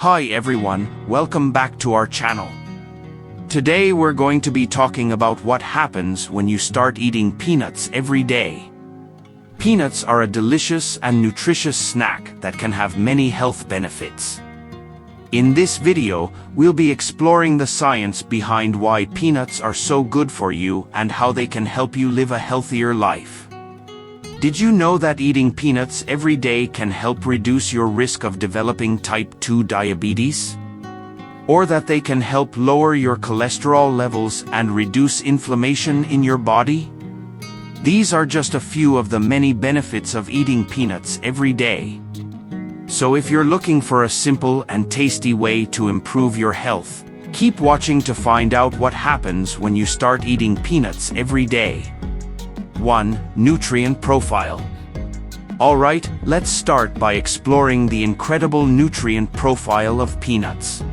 Hi everyone, welcome back to our channel. Today we're going to be talking about what happens when you start eating peanuts every day. Peanuts are a delicious and nutritious snack that can have many health benefits. In this video, we'll be exploring the science behind why peanuts are so good for you and how they can help you live a healthier life. Did you know that eating peanuts every day can help reduce your risk of developing type 2 diabetes? Or that they can help lower your cholesterol levels and reduce inflammation in your body? These are just a few of the many benefits of eating peanuts every day. So if you're looking for a simple and tasty way to improve your health, keep watching to find out what happens when you start eating peanuts every day. 1. Nutrient profile. Alright, let's start by exploring the incredible nutrient profile of peanuts.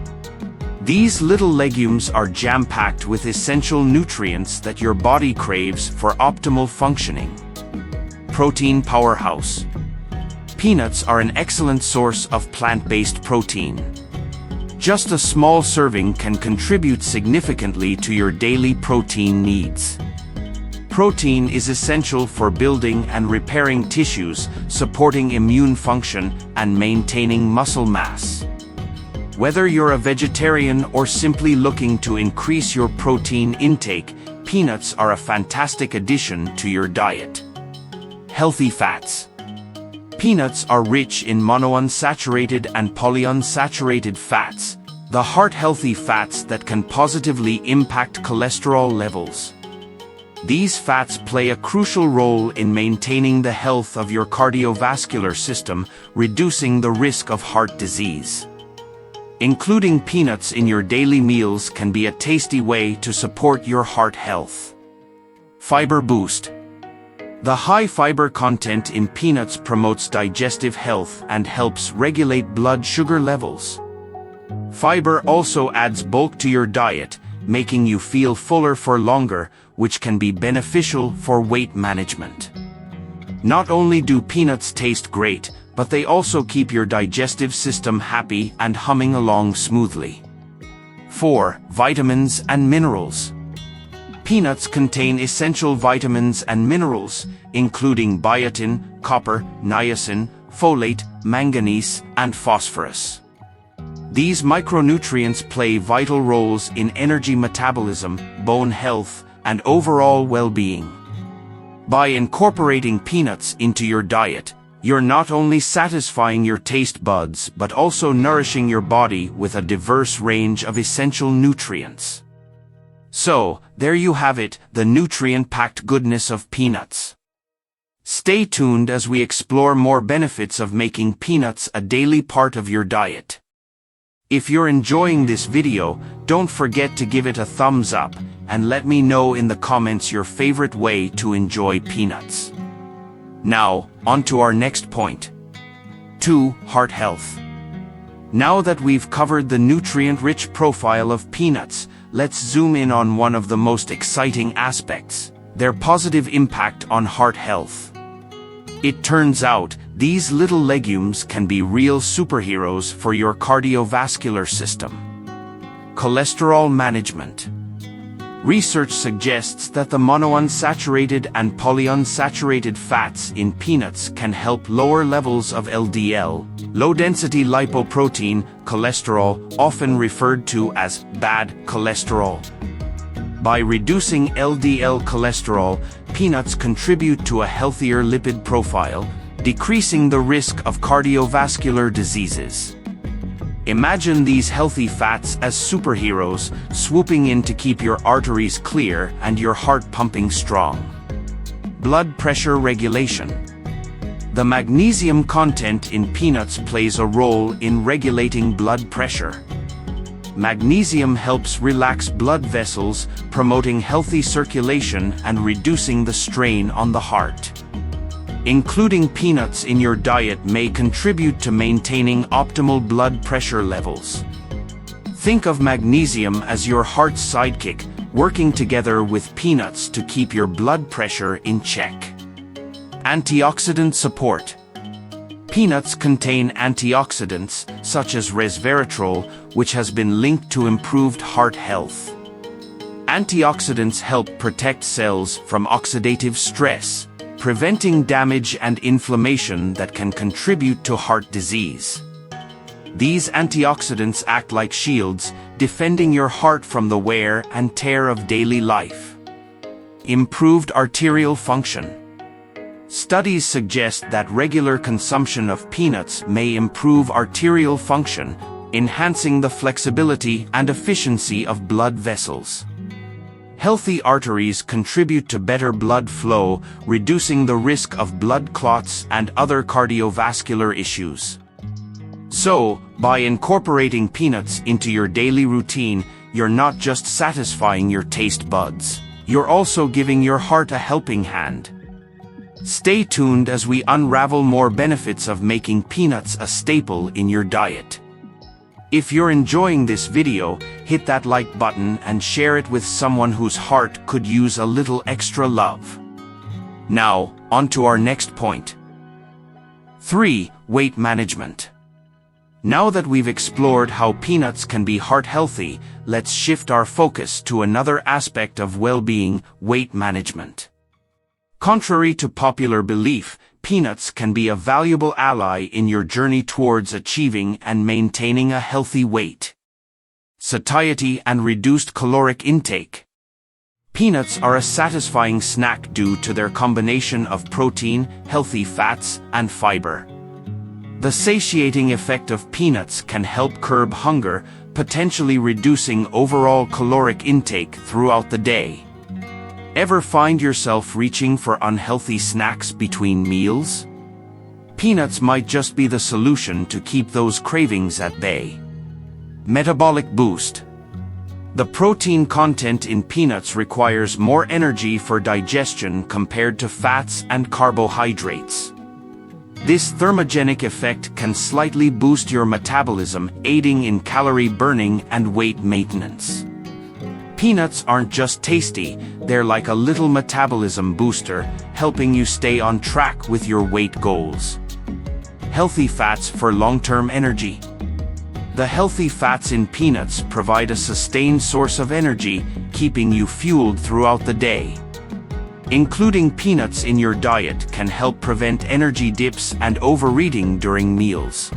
These little legumes are jam-packed with essential nutrients that your body craves for optimal functioning. Protein powerhouse. Peanuts are an excellent source of plant-based protein. Just a small serving can contribute significantly to your daily protein needs. Protein is essential for building and repairing tissues, supporting immune function, and maintaining muscle mass. Whether you're a vegetarian or simply looking to increase your protein intake, peanuts are a fantastic addition to your diet. Healthy fats. Peanuts are rich in monounsaturated and polyunsaturated fats, the heart-healthy fats that can positively impact cholesterol levels. These fats play a crucial role in maintaining the health of your cardiovascular system, reducing the risk of heart disease. Including peanuts in your daily meals can be a tasty way to support your heart health. Fiber boost. The high fiber content in peanuts promotes digestive health and helps regulate blood sugar levels. Fiber also adds bulk to your diet, making you feel fuller for longer, which can be beneficial for weight management. Not only do peanuts taste great, but they also keep your digestive system happy and humming along smoothly. 4. Vitamins and minerals. Peanuts contain essential vitamins and minerals, including biotin, copper, niacin, folate, manganese, and phosphorus. These micronutrients play vital roles in energy metabolism, bone health, and overall well-being. By incorporating peanuts into your diet, you're not only satisfying your taste buds but also nourishing your body with a diverse range of essential nutrients. So, there you have it, the nutrient-packed goodness of peanuts. Stay tuned as we explore more benefits of making peanuts a daily part of your diet. If you're enjoying this video, don't forget to give it a thumbs up and let me know in the comments your favorite way to enjoy peanuts. Now, on to our next point. 2. Heart health. Now that we've covered the nutrient-rich profile of peanuts, let's zoom in on one of the most exciting aspects, their positive impact on heart health. It turns out, these little legumes can be real superheroes for your cardiovascular system. Cholesterol management. Research suggests that the monounsaturated and polyunsaturated fats in peanuts can help lower levels of LDL, low-density lipoprotein, cholesterol, often referred to as bad cholesterol. By reducing LDL cholesterol, peanuts contribute to a healthier lipid profile, decreasing the risk of cardiovascular diseases. Imagine these healthy fats as superheroes, swooping in to keep your arteries clear and your heart pumping strong. Blood pressure regulation. The magnesium content in peanuts plays a role in regulating blood pressure. Magnesium helps relax blood vessels, promoting healthy circulation and reducing the strain on the heart. Including peanuts in your diet may contribute to maintaining optimal blood pressure levels. Think of magnesium as your heart's sidekick, working together with peanuts to keep your blood pressure in check. Antioxidant support. Peanuts contain antioxidants, such as resveratrol, which has been linked to improved heart health. Antioxidants help protect cells from oxidative stress, preventing damage and inflammation that can contribute to heart disease. These antioxidants act like shields, defending your heart from the wear and tear of daily life. Improved arterial function. Studies suggest that regular consumption of peanuts may improve arterial function, enhancing the flexibility and efficiency of blood vessels. Healthy arteries contribute to better blood flow, reducing the risk of blood clots and other cardiovascular issues. So, by incorporating peanuts into your daily routine, you're not just satisfying your taste buds, you're also giving your heart a helping hand. Stay tuned as we unravel more benefits of making peanuts a staple in your diet. If you're enjoying this video, hit that like button and share it with someone whose heart could use a little extra love. Now, on to our next point. 3. Weight management. Now that we've explored how peanuts can be heart healthy, let's shift our focus to another aspect of well-being: weight management. Contrary to popular belief, peanuts can be a valuable ally in your journey towards achieving and maintaining a healthy weight. Satiety and reduced caloric intake. Peanuts are a satisfying snack due to their combination of protein, healthy fats, and fiber. The satiating effect of peanuts can help curb hunger, potentially reducing overall caloric intake throughout the day. Ever find yourself reaching for unhealthy snacks between meals? Peanuts might just be the solution to keep those cravings at bay. Metabolic boost. The protein content in peanuts requires more energy for digestion compared to fats and carbohydrates. This thermogenic effect can slightly boost your metabolism, aiding in calorie burning and weight maintenance. Peanuts aren't just tasty, they're like a little metabolism booster, helping you stay on track with your weight goals. Healthy fats for long-term energy. The healthy fats in peanuts provide a sustained source of energy, keeping you fueled throughout the day. Including peanuts in your diet can help prevent energy dips and overeating during meals.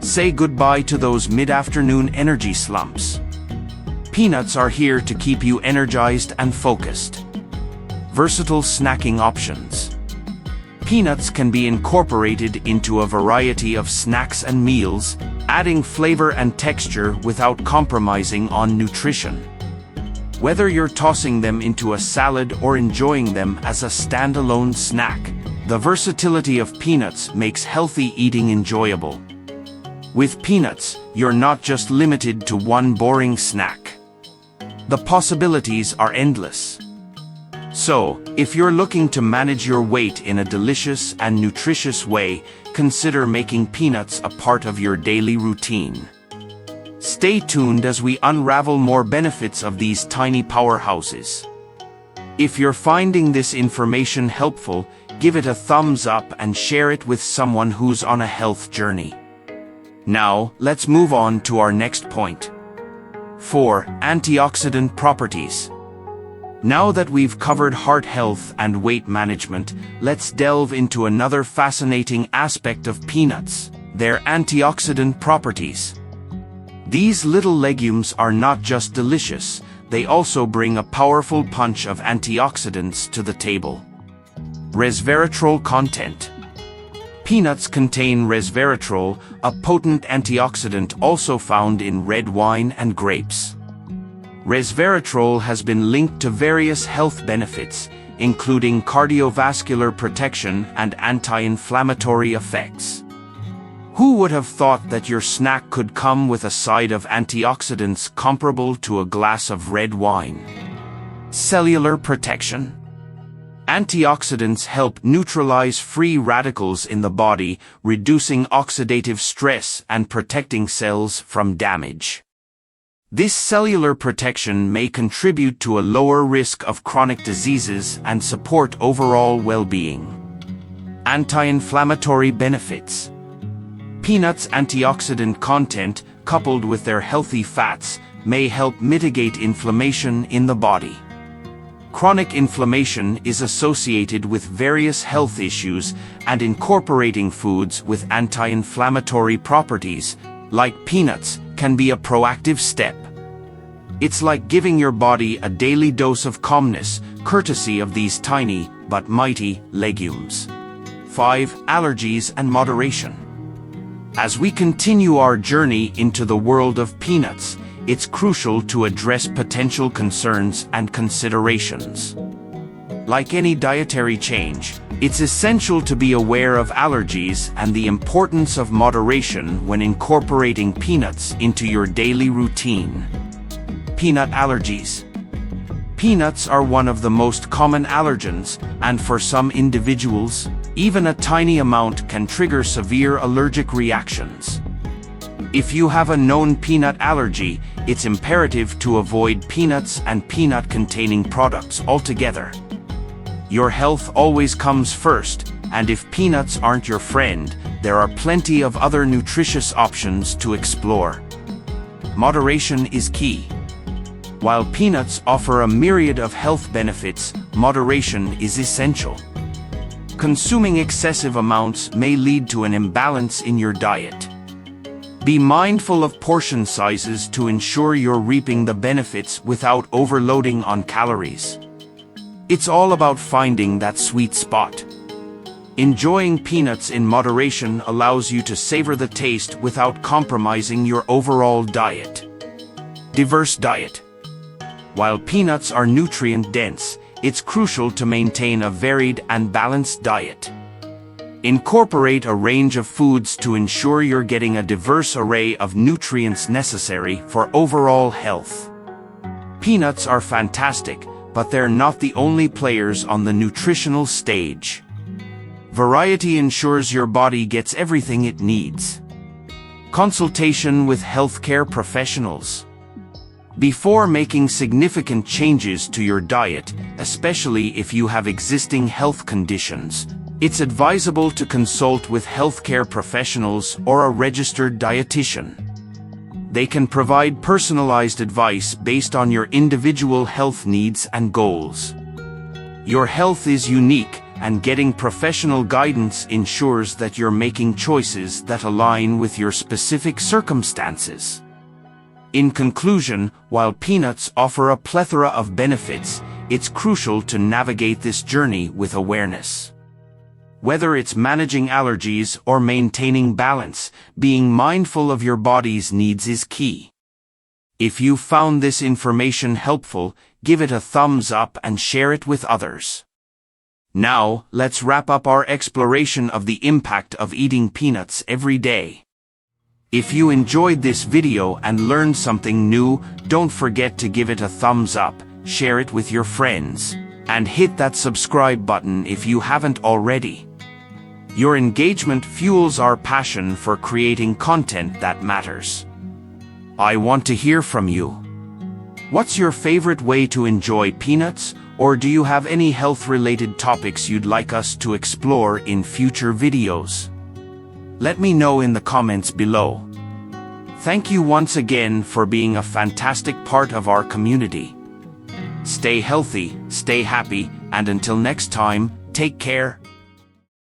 Say goodbye to those mid-afternoon energy slumps. Peanuts are here to keep you energized and focused. Versatile snacking options. Peanuts can be incorporated into a variety of snacks and meals, adding flavor and texture without compromising on nutrition. Whether you're tossing them into a salad or enjoying them as a standalone snack, the versatility of peanuts makes healthy eating enjoyable. With peanuts, you're not just limited to one boring snack. The possibilities are endless. So, if you're looking to manage your weight in a delicious and nutritious way, consider making peanuts a part of your daily routine. Stay tuned as we unravel more benefits of these tiny powerhouses. If you're finding this information helpful, give it a thumbs up and share it with someone who's on a health journey. Now, let's move on to our next point. 4. Antioxidant properties. Now that we've covered heart health and weight management, let's delve into another fascinating aspect of peanuts: their antioxidant properties. These little legumes are not just delicious, they also bring a powerful punch of antioxidants to the table. Resveratrol content. Peanuts contain resveratrol, a potent antioxidant also found in red wine and grapes. Resveratrol has been linked to various health benefits, including cardiovascular protection and anti-inflammatory effects. Who would have thought that your snack could come with a side of antioxidants comparable to a glass of red wine? Cellular protection. Antioxidants help neutralize free radicals in the body, reducing oxidative stress and protecting cells from damage. This cellular protection may contribute to a lower risk of chronic diseases and support overall well-being. Anti-inflammatory benefits. Peanuts' antioxidant content, coupled with their healthy fats, may help mitigate inflammation in the body. Chronic inflammation is associated with various health issues, and incorporating foods with anti-inflammatory properties, like peanuts, can be a proactive step. It's like giving your body a daily dose of calmness, courtesy of these tiny but mighty legumes. 5. Allergies and moderation. As we continue our journey into the world of peanuts, it's crucial to address potential concerns and considerations. Like any dietary change, it's essential to be aware of allergies and the importance of moderation when incorporating peanuts into your daily routine. Peanut allergies. Peanuts are one of the most common allergens, and for some individuals, even a tiny amount can trigger severe allergic reactions. If you have a known peanut allergy, it's imperative to avoid peanuts and peanut-containing products altogether. Your health always comes first, and if peanuts aren't your friend, there are plenty of other nutritious options to explore. Moderation is key. While peanuts offer a myriad of health benefits, moderation is essential. Consuming excessive amounts may lead to an imbalance in your diet. Be mindful of portion sizes to ensure you're reaping the benefits without overloading on calories. It's all about finding that sweet spot. Enjoying peanuts in moderation allows you to savor the taste without compromising your overall diet. Diverse diet. While peanuts are nutrient-dense, it's crucial to maintain a varied and balanced diet. Incorporate a range of foods to ensure you're getting a diverse array of nutrients necessary for overall health. Peanuts are fantastic, but they're not the only players on the nutritional stage. Variety ensures your body gets everything it needs. Consultation with healthcare professionals. Before making significant changes to your diet, especially if you have existing health conditions, it's advisable to consult with healthcare professionals or a registered dietitian. They can provide personalized advice based on your individual health needs and goals. Your health is unique, and getting professional guidance ensures that you're making choices that align with your specific circumstances. In conclusion, while peanuts offer a plethora of benefits, it's crucial to navigate this journey with awareness. Whether it's managing allergies or maintaining balance, being mindful of your body's needs is key. If you found this information helpful, give it a thumbs up and share it with others. Now, let's wrap up our exploration of the impact of eating peanuts every day. If you enjoyed this video and learned something new, don't forget to give it a thumbs up, share it with your friends, and hit that subscribe button if you haven't already. Your engagement fuels our passion for creating content that matters. I want to hear from you. What's your favorite way to enjoy peanuts, or do you have any health-related topics you'd like us to explore in future videos? Let me know in the comments below. Thank you once again for being a fantastic part of our community. Stay healthy, stay happy, and until next time, take care.